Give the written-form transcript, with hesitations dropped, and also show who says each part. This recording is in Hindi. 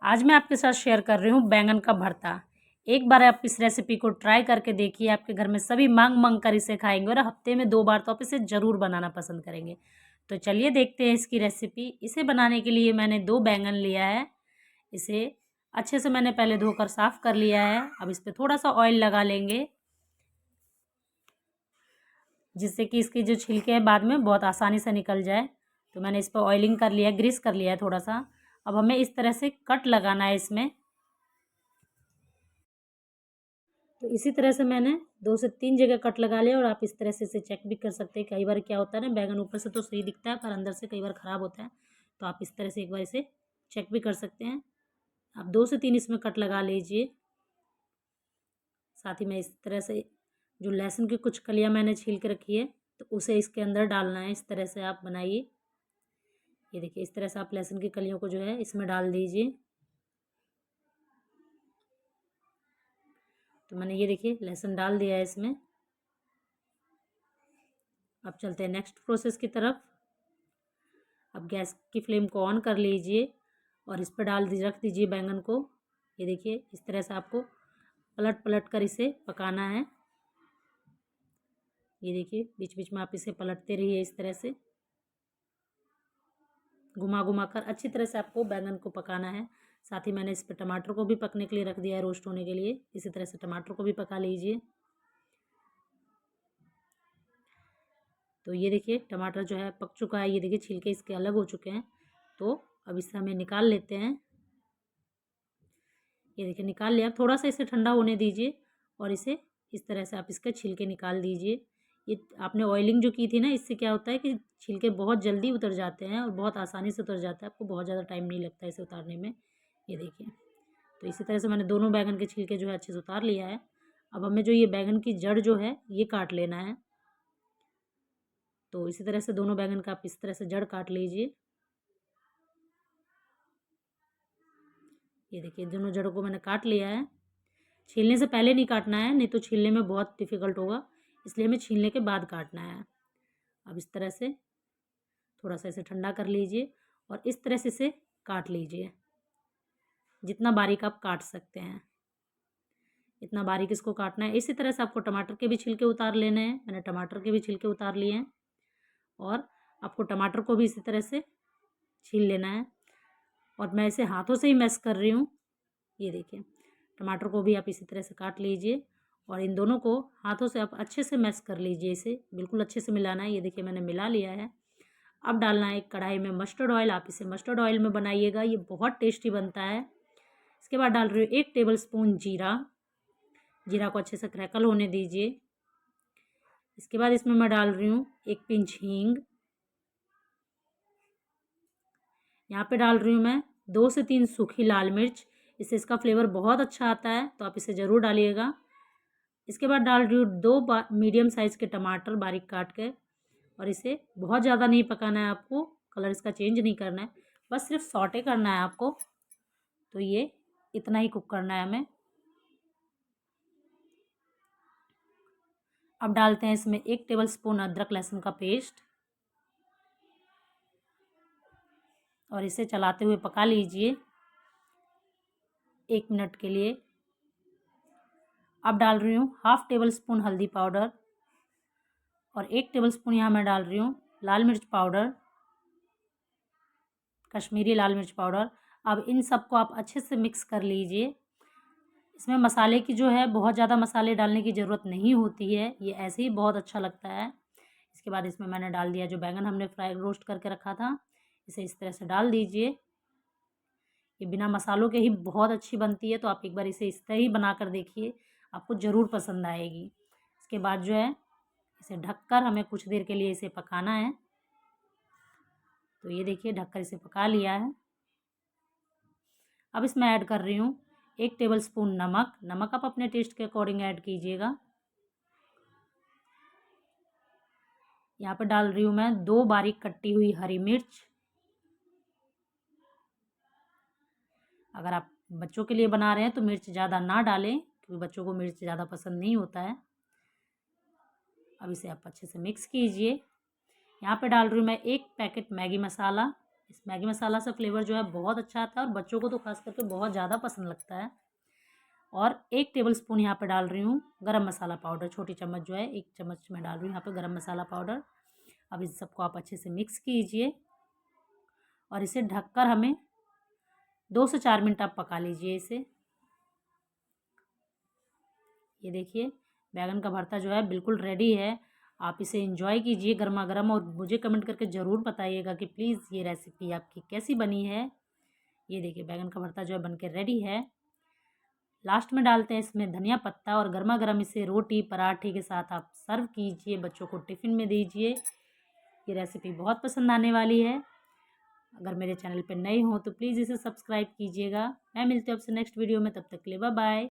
Speaker 1: आज मैं आपके साथ शेयर कर रही हूँ बैंगन का भरता। एक बार आप इस रेसिपी को ट्राई करके देखिए, आपके घर में सभी मांग कर इसे खाएंगे और हफ्ते में 2 बार तो आप इसे ज़रूर बनाना पसंद करेंगे। तो चलिए देखते हैं इसकी रेसिपी। इसे बनाने के लिए मैंने 2 बैंगन लिया है। इसे अच्छे से मैंने पहले धोकर साफ़ कर लिया है। अब इस पर थोड़ा-सा ऑयल लगा लेंगे, जिससे कि इसके जो छिलके हैं बाद में बहुत आसानी से निकल जाए। तो मैंने इस पर ऑयलिंग कर लिया है, ग्रीस कर लिया है थोड़ा-सा। अब हमें इस तरह से कट लगाना है इसमें। तो इसी तरह से मैंने 2 से 3 जगह कट लगा लिया और आप इस तरह से इसे चेक भी कर सकते हैं। कई बार क्या होता है ना, बैंगन ऊपर से तो सही दिखता है पर अंदर से कई बार ख़राब होता है। तो आप इस तरह से एक बार इसे चेक भी कर सकते हैं। आप 2 से 3 इसमें कट लगा लीजिए। साथ ही में इस तरह से जो लहसुन की कुछ कलियाँ मैंने छील के रखी है, तो उसे इसके अंदर डालना है। इस तरह से आप बनाइए। ये देखिए, इस तरह से आप लहसुन की कलियों को जो है इसमें डाल दीजिए। तो मैंने ये देखिए लहसुन डाल दिया है इसमें। अब चलते हैं नेक्स्ट प्रोसेस की तरफ। अब गैस की फ्लेम को ऑन कर लीजिए और इस पर रख दीजिए बैंगन को। ये देखिए, इस तरह से आपको पलट पलट कर इसे पकाना है। ये देखिए, बीच बीच में आप इसे पलटते रहिए। इस तरह से घुमा घुमा कर अच्छी तरह से आपको बैंगन को पकाना है। साथ ही मैंने इस पर टमाटर को भी पकने के लिए रख दिया है, रोस्ट होने के लिए। इसी तरह से टमाटर को भी पका लीजिए। तो ये देखिए, टमाटर जो है पक चुका है। ये देखिए, छिलके इसके अलग हो चुके हैं। तो अब इसे हमें निकाल लेते हैं। ये देखिए, निकाल लिया। थोड़ा सा इसे ठंडा होने दीजिए और इसे इस तरह से आप इसके छिलके निकाल दीजिए। ये आपने ऑयलिंग जो की थी ना, इससे क्या होता है कि छिलके बहुत जल्दी उतर जाते हैं और बहुत आसानी से उतर जाता है। आपको बहुत ज़्यादा टाइम नहीं लगता इसे उतारने में। ये देखिए, तो इसी तरह से मैंने दोनों बैंगन के छिलके जो है अच्छे से उतार लिया है। अब हमें जो ये बैंगन की जड़ जो है ये काट लेना है। तो इसी तरह से दोनों बैंगन का आप इस तरह से जड़ काट लीजिए। ये देखिए, दोनों जड़ों को मैंने काट लिया है। छीलने से पहले नहीं काटना है, नहीं तो छीलने में बहुत डिफ़िकल्ट होगा, इसलिए हमें छीलने के बाद काटना है। अब इस तरह से थोड़ा सा इसे ठंडा कर लीजिए और इस तरह से इसे काट लीजिए। जितना बारीक आप काट सकते हैं इतना बारीक इसको काटना है। इसी तरह से आपको टमाटर के भी छिलके उतार लेने हैं। मैंने टमाटर के भी छिलके उतार लिए हैं और आपको टमाटर को भी इसी तरह से छील लेना है। और मैं इसे हाथों से ही मैश कर रही हूँ। ये देखिए, टमाटर को भी आप इसी तरह से काट लीजिए और इन दोनों को हाथों से आप अच्छे से मैश कर लीजिए। इसे बिल्कुल अच्छे से मिलाना है। ये देखिए, मैंने मिला लिया है। अब डालना है एक कढ़ाई में मस्टर्ड ऑयल। आप इसे मस्टर्ड ऑयल में बनाइएगा, ये बहुत टेस्टी बनता है। इसके बाद डाल रही हूँ 1 टेबल स्पून जीरा। जीरा को अच्छे से क्रैकल होने दीजिए। इसके बाद इसमें मैं डाल रही हूँ 1 पिंच हींग। यहाँ पे डाल रही हूँ मैं 2 से 3 सूखी लाल मिर्च। इससे इसका फ्लेवर बहुत अच्छा आता है, तो आप इसे ज़रूर डालिएगा। इसके बाद डाल रही हूँ 2 मीडियम साइज़ के टमाटर बारीक काट के। और इसे बहुत ज़्यादा नहीं पकाना है आपको, कलर इसका चेंज नहीं करना है, बस सिर्फ सौटे करना है आपको। तो ये इतना ही कुक करना है हमें। अब डालते हैं इसमें 1 टेबल स्पून अदरक लहसुन का पेस्ट और इसे चलाते हुए पका लीजिए 1 मिनट के लिए। अब डाल रही हूँ 1/2 टेबल स्पून हल्दी पाउडर और 1 टेबल स्पून यहाँ मैं डाल रही हूँ लाल मिर्च पाउडर, कश्मीरी लाल मिर्च पाउडर। अब इन सबको आप अच्छे से मिक्स कर लीजिए। इसमें मसाले की जो है बहुत ज़्यादा मसाले डालने की ज़रूरत नहीं होती है, ये ऐसे ही बहुत अच्छा लगता है। इसके बाद इसमें मैंने डाल दिया जो बैंगन हमने रोस्ट करके रखा था। इसे इस तरह से डाल दीजिए। ये बिना मसालों के ही बहुत अच्छी बनती है, तो आप एक बार इसे इस तरह ही बना कर देखिए, आपको ज़रूर पसंद आएगी। इसके बाद जो है इसे ढककर हमें कुछ देर के लिए इसे पकाना है। तो ये देखिए, ढककर इसे पका लिया है। अब इसमें ऐड कर रही हूँ 1 टेबल स्पून नमक। नमक आप अपने टेस्ट के अकॉर्डिंग ऐड कीजिएगा। यहाँ पर डाल रही हूँ मैं 2 बारीक कटी हुई हरी मिर्च। अगर आप बच्चों के लिए बना रहे हैं तो मिर्च ज़्यादा ना डालें, क्योंकि बच्चों को मिर्च ज़्यादा पसंद नहीं होता है। अब इसे आप अच्छे से मिक्स कीजिए। यहाँ पे डाल रही हूँ मैं 1 पैकेट मैगी मसाला। इस मैगी मसाला से फ्लेवर जो है बहुत अच्छा आता है और बच्चों को तो खास करके बहुत ज़्यादा पसंद लगता है। और 1 टेबलस्पून यहाँ पे डाल रही हूँ गरम मसाला पाउडर, छोटी चम्मच जो है 1 चम्मच मैं डाल रही हूँ यहाँ पे गरम मसाला पाउडर। अब इस सबको आप अच्छे से मिक्स कीजिए और इसे ढककर हमें 2 से 4 मिनट आप पका लीजिए इसे। ये देखिए बैंगन का भरता जो है बिल्कुल रेडी है। आप इसे एंजॉय कीजिए गर्मा-गर्म और मुझे कमेंट करके ज़रूर बताइएगा कि प्लीज़ ये रेसिपी आपकी कैसी बनी है। ये देखिए बैंगन का भरता जो है बनके रेडी है। लास्ट में डालते हैं इसमें धनिया पत्ता और गर्मा-गर्म इसे रोटी, पराठे के साथ आप सर्व कीजिए, बच्चों को टिफ़िन में दीजिए। ये रेसिपी बहुत पसंद आने वाली है। अगर मेरे चैनल पे नए हो तो प्लीज़ इसे सब्सक्राइब कीजिएगा। मैं मिलती हूँ आपसे नेक्स्ट वीडियो में, तब तक के लिए बाय बाय।